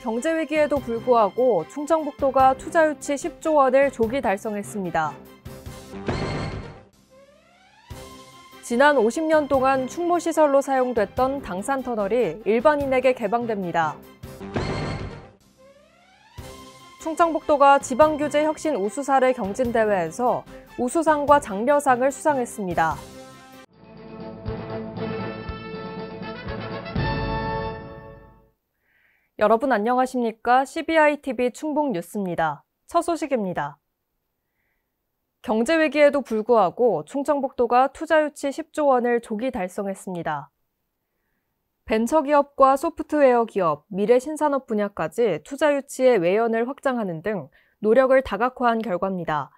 경제 위기에도 불구하고 충청북도가 투자 유치 10조 원을 조기 달성했습니다. 지난 50년 동안 충무시설로 사용됐던 당산터널이 일반인에게 개방됩니다. 충청북도가 지방규제 혁신 우수사례 경진대회에서 우수상과 장려상을 수상했습니다. 여러분 안녕하십니까? CBI-TV 충북뉴스입니다. 첫 소식입니다. 경제 위기에도 불구하고 충청북도가 투자 유치 10조 원을 조기 달성했습니다. 벤처기업과 소프트웨어 기업, 미래 신산업 분야까지 투자 유치의 외연을 확장하는 등 노력을 다각화한 결과입니다.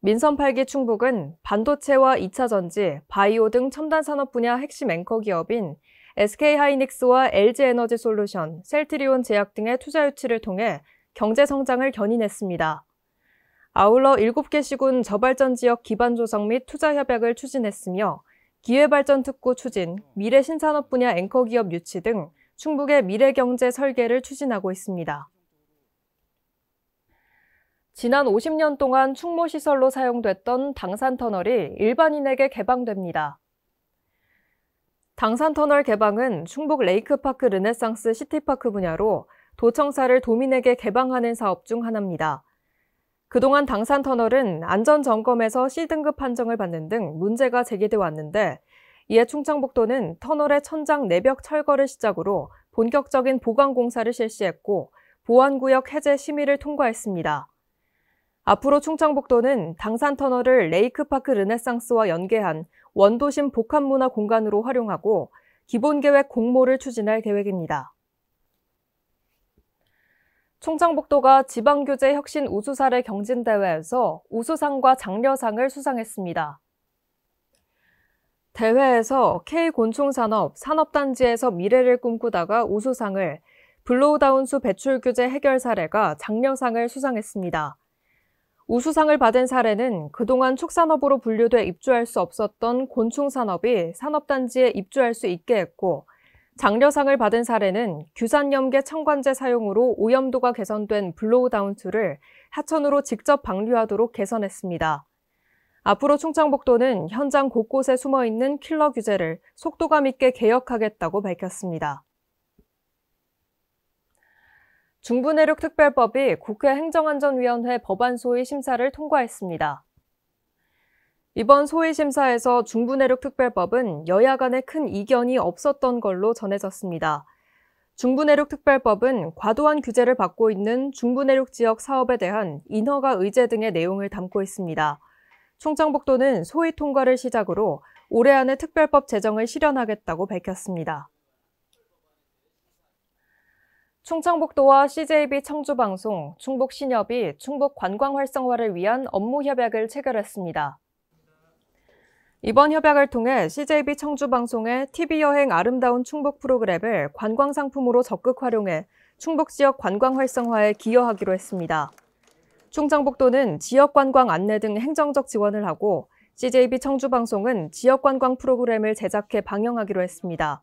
민선 8기 충북은 반도체와 2차 전지, 바이오 등 첨단 산업 분야 핵심 앵커 기업인 SK하이닉스와 LG에너지솔루션, 셀트리온 제약 등의 투자 유치를 통해 경제 성장을 견인했습니다. 아울러 7개 시군 저발전 지역 기반 조성 및 투자 협약을 추진했으며 기회발전 특구 추진, 미래 신산업 분야 앵커 기업 유치 등 충북의 미래 경제 설계를 추진하고 있습니다. 지난 50년 동안 충무시설로 사용됐던 당산터널이 일반인에게 개방됩니다. 당산터널 개방은 충북 레이크파크 르네상스 시티파크 분야로 도청사를 도민에게 개방하는 사업 중 하나입니다. 그동안 당산터널은 안전점검에서 C등급 판정을 받는 등 문제가 제기돼 왔는데 이에 충청북도는 터널의 천장 내벽 철거를 시작으로 본격적인 보강 공사를 실시했고 보안구역 해제 심의를 통과했습니다. 앞으로 충청북도는 당산터널을 레이크파크 르네상스와 연계한 원도심 복합문화 공간으로 활용하고 기본계획 공모를 추진할 계획입니다. 충청북도가 지방규제 혁신 우수사례 경진대회에서 우수상과 장려상을 수상했습니다. 대회에서 K곤충산업 산업단지에서 미래를 꿈꾸다가 우수상을, 블로우다운수 배출규제 해결 사례가 장려상을 수상했습니다. 우수상을 받은 사례는 그동안 축산업으로 분류돼 입주할 수 없었던 곤충산업이 산업단지에 입주할 수 있게 했고, 장려상을 받은 사례는 규산염계 첨관제 사용으로 오염도가 개선된 블로우다운수를 하천으로 직접 방류하도록 개선했습니다. 앞으로 충청북도는 현장 곳곳에 숨어있는 킬러 규제를 속도감 있게 개혁하겠다고 밝혔습니다. 중부내륙특별법이 국회 행정안전위원회 법안 소위 심사를 통과했습니다. 이번 소위 심사에서 중부내륙특별법은 여야 간에 큰 이견이 없었던 걸로 전해졌습니다. 중부내륙특별법은 과도한 규제를 받고 있는 중부내륙 지역 사업에 대한 인허가 의제 등의 내용을 담고 있습니다. 충청북도는 소위 통과를 시작으로 올해 안에 특별법 제정을 실현하겠다고 밝혔습니다. 충청북도와 CJB 청주방송, 충북신협이 충북 관광 활성화를 위한 업무 협약을 체결했습니다. 이번 협약을 통해 CJB 청주방송의 TV여행 아름다운 충북 프로그램을 관광상품으로 적극 활용해 충북 지역 관광 활성화에 기여하기로 했습니다. 충청북도는 지역관광 안내 등 행정적 지원을 하고 CJB 청주방송은 지역관광 프로그램을 제작해 방영하기로 했습니다.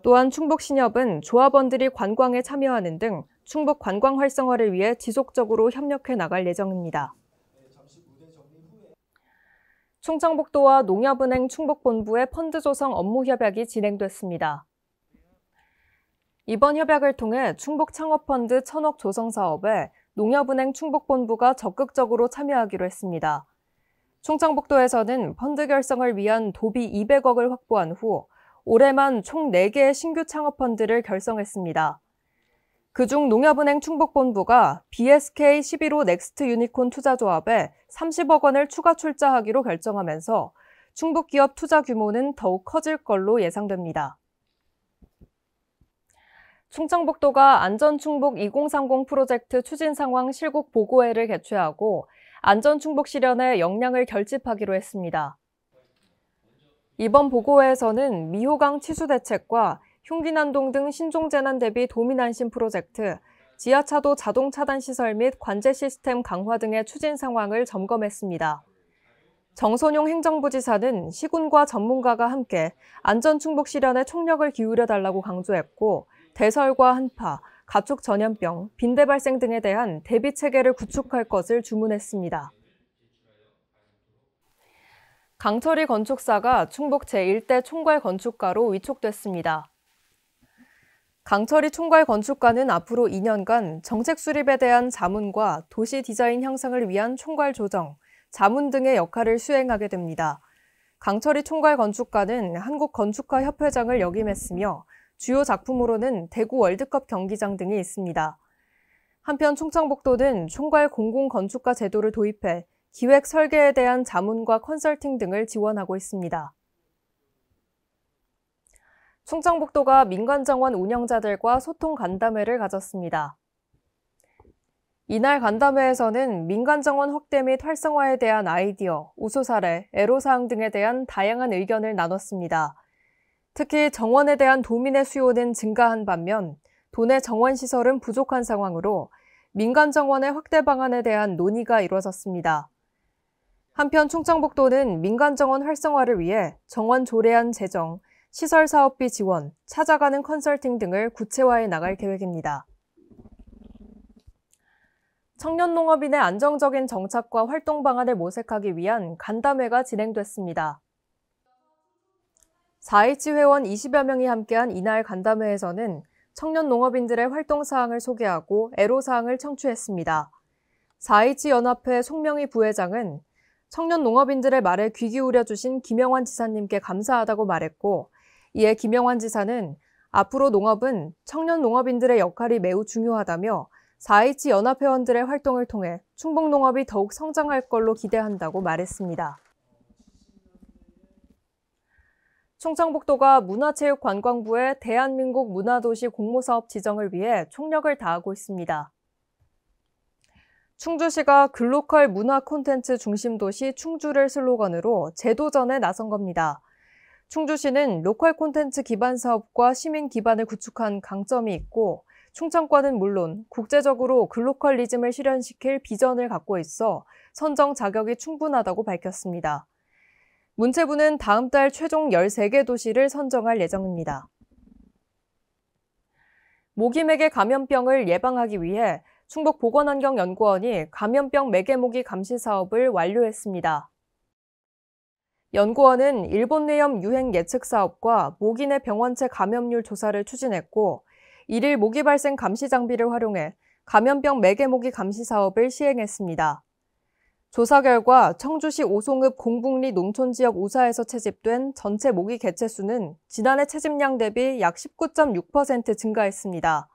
또한 충북신협은 조합원들이 관광에 참여하는 등 충북 관광 활성화를 위해 지속적으로 협력해 나갈 예정입니다. 충청북도와 농협은행 충북본부의 펀드 조성 업무 협약이 진행됐습니다. 이번 협약을 통해 충북 창업펀드 1,000억 조성 사업에 농협은행 충북본부가 적극적으로 참여하기로 했습니다. 충청북도에서는 펀드 결성을 위한 도비 200억을 확보한 후 올해만 총 4개의 신규 창업펀드를 결성했습니다. 그중 농협은행 충북본부가 BSK 11호 넥스트 유니콘 투자조합에 30억 원을 추가 출자하기로 결정하면서 충북기업 투자 규모는 더욱 커질 걸로 예상됩니다. 충청북도가 안전충북 2030 프로젝트 추진 상황 실국 보고회를 개최하고 안전충북 실현에 역량을 결집하기로 했습니다. 이번 보고회에서는 미호강 치수 대책과 흉기난동 등 신종재난 대비 도민안심 프로젝트, 지하차도 자동 차단 시설 및 관제 시스템 강화 등의 추진 상황을 점검했습니다. 정선용 행정부지사는 시군과 전문가가 함께 안전충북 실현에 총력을 기울여달라고 강조했고 대설과 한파, 가축 전염병, 빈대 발생 등에 대한 대비 체계를 구축할 것을 주문했습니다. 강철희 건축사가 충북 제1대 총괄 건축가로 위촉됐습니다. 강철희 총괄 건축가는 앞으로 2년간 정책 수립에 대한 자문과 도시 디자인 향상을 위한 총괄 조정, 자문 등의 역할을 수행하게 됩니다. 강철희 총괄 건축가는 한국건축가협회장을 역임했으며 주요 작품으로는 대구 월드컵 경기장 등이 있습니다. 한편 충청북도는 총괄 공공건축가 제도를 도입해 기획 설계에 대한 자문과 컨설팅 등을 지원하고 있습니다. 충청북도가 민간정원 운영자들과 소통 간담회를 가졌습니다. 이날 간담회에서는 민간정원 확대 및 활성화에 대한 아이디어, 우수 사례, 애로사항 등에 대한 다양한 의견을 나눴습니다. 특히 정원에 대한 도민의 수요는 증가한 반면 도내 정원시설은 부족한 상황으로 민간정원의 확대 방안에 대한 논의가 이루어졌습니다. 한편 충청북도는 민간정원 활성화를 위해 정원 조례안 제정, 시설사업비 지원, 찾아가는 컨설팅 등을 구체화해 나갈 계획입니다. 청년농업인의 안정적인 정착과 활동 방안을 모색하기 위한 간담회가 진행됐습니다. 4.H 회원 20여 명이 함께한 이날 간담회에서는 청년농업인들의 활동사항을 소개하고 애로사항을 청취했습니다. 4.H 연합회 송명희 부회장은 청년농업인들의 말에 귀 기울여 주신 김영환 지사님께 감사하다고 말했고, 이에 김영환 지사는 앞으로 농업은 청년 농업인들의 역할이 매우 중요하다며 4.H 연합회원들의 활동을 통해 충북농업이 더욱 성장할 걸로 기대한다고 말했습니다. 충청북도가 문화체육관광부의 대한민국 문화도시 공모사업 지정을 위해 총력을 다하고 있습니다. 충주시가 글로컬 문화 콘텐츠 중심도시 충주를 슬로건으로 재도전에 나선 겁니다. 충주시는 로컬 콘텐츠 기반 사업과 시민 기반을 구축한 강점이 있고 충청권은 물론 국제적으로 글로컬리즘을 실현시킬 비전을 갖고 있어 선정 자격이 충분하다고 밝혔습니다. 문체부는 다음 달 최종 13개 도시를 선정할 예정입니다. 모기매개 감염병을 예방하기 위해 충북보건환경연구원이 감염병 매개모기 감시 사업을 완료했습니다. 연구원은 일본 뇌염 유행 예측 사업과 모기 내 병원체 감염률 조사를 추진했고, 일일 모기 발생 감시 장비를 활용해 감염병 매개모기 감시 사업을 시행했습니다. 조사 결과 청주시 오송읍 공북리 농촌지역 우사에서 채집된 전체 모기 개체 수는 지난해 채집량 대비 약 19.6% 증가했습니다.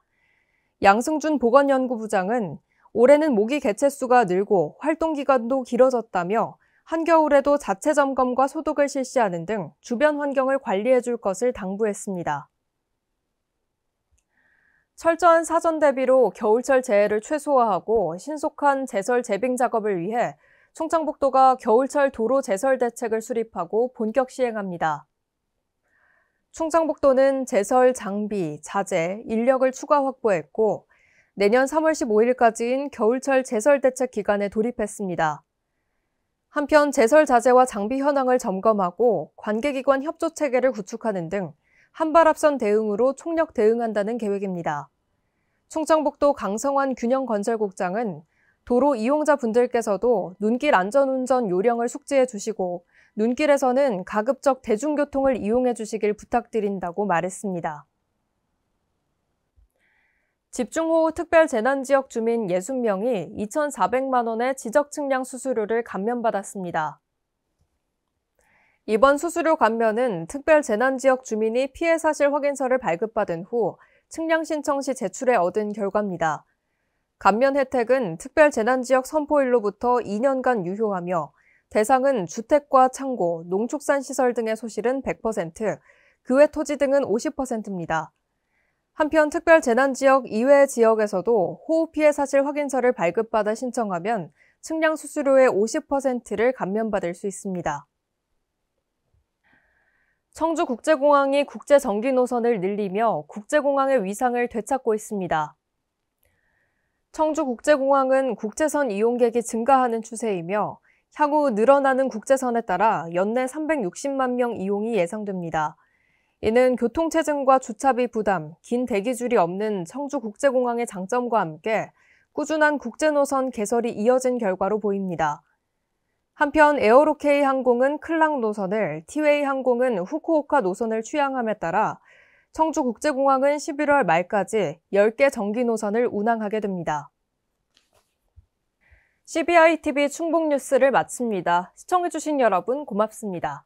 양승준 보건연구부장은 올해는 모기 개체 수가 늘고 활동 기간도 길어졌다며 한겨울에도 자체 점검과 소독을 실시하는 등 주변 환경을 관리해 줄 것을 당부했습니다. 철저한 사전 대비로 겨울철 재해를 최소화하고 신속한 제설 재빙 작업을 위해 충청북도가 겨울철 도로 제설 대책을 수립하고 본격 시행합니다. 충청북도는 제설 장비, 자재, 인력을 추가 확보했고 내년 3월 15일까지인 겨울철 제설 대책 기간에 돌입했습니다. 한편 제설 자재와 장비 현황을 점검하고 관계기관 협조 체계를 구축하는 등 한 발 앞선 대응으로 총력 대응한다는 계획입니다. 충청북도 강성환 균형건설국장은 도로 이용자분들께서도 눈길 안전운전 요령을 숙지해 주시고 눈길에서는 가급적 대중교통을 이용해 주시길 부탁드린다고 말했습니다. 집중호우 특별재난지역 주민 60명이 2,400만 원의 지적측량 수수료를 감면받았습니다. 이번 수수료 감면은 특별재난지역 주민이 피해 사실 확인서를 발급받은 후 측량 신청 시 제출해 얻은 결과입니다. 감면 혜택은 특별재난지역 선포일로부터 2년간 유효하며 대상은 주택과 창고, 농축산시설 등의 소실은 100%, 그 외 토지 등은 50%입니다. 한편 특별재난지역 이외의 지역에서도 호우 피해 사실 확인서를 발급받아 신청하면 측량 수수료의 50%를 감면받을 수 있습니다. 청주국제공항이 국제전기 노선을 늘리며 국제공항의 위상을 되찾고 있습니다. 청주국제공항은 국제선 이용객이 증가하는 추세이며 향후 늘어나는 국제선에 따라 연내 360만 명 이용이 예상됩니다. 이는 교통체증과 주차비 부담, 긴 대기줄이 없는 청주국제공항의 장점과 함께 꾸준한 국제노선 개설이 이어진 결과로 보입니다. 한편 에어로케이 항공은 클락 노선을, 티웨이 항공은 후쿠오카 노선을 취향함에 따라 청주국제공항은 11월 말까지 10개 정기 노선을 운항하게 됩니다. CBI TV 충북 뉴스를 마칩니다. 시청해주신 여러분 고맙습니다.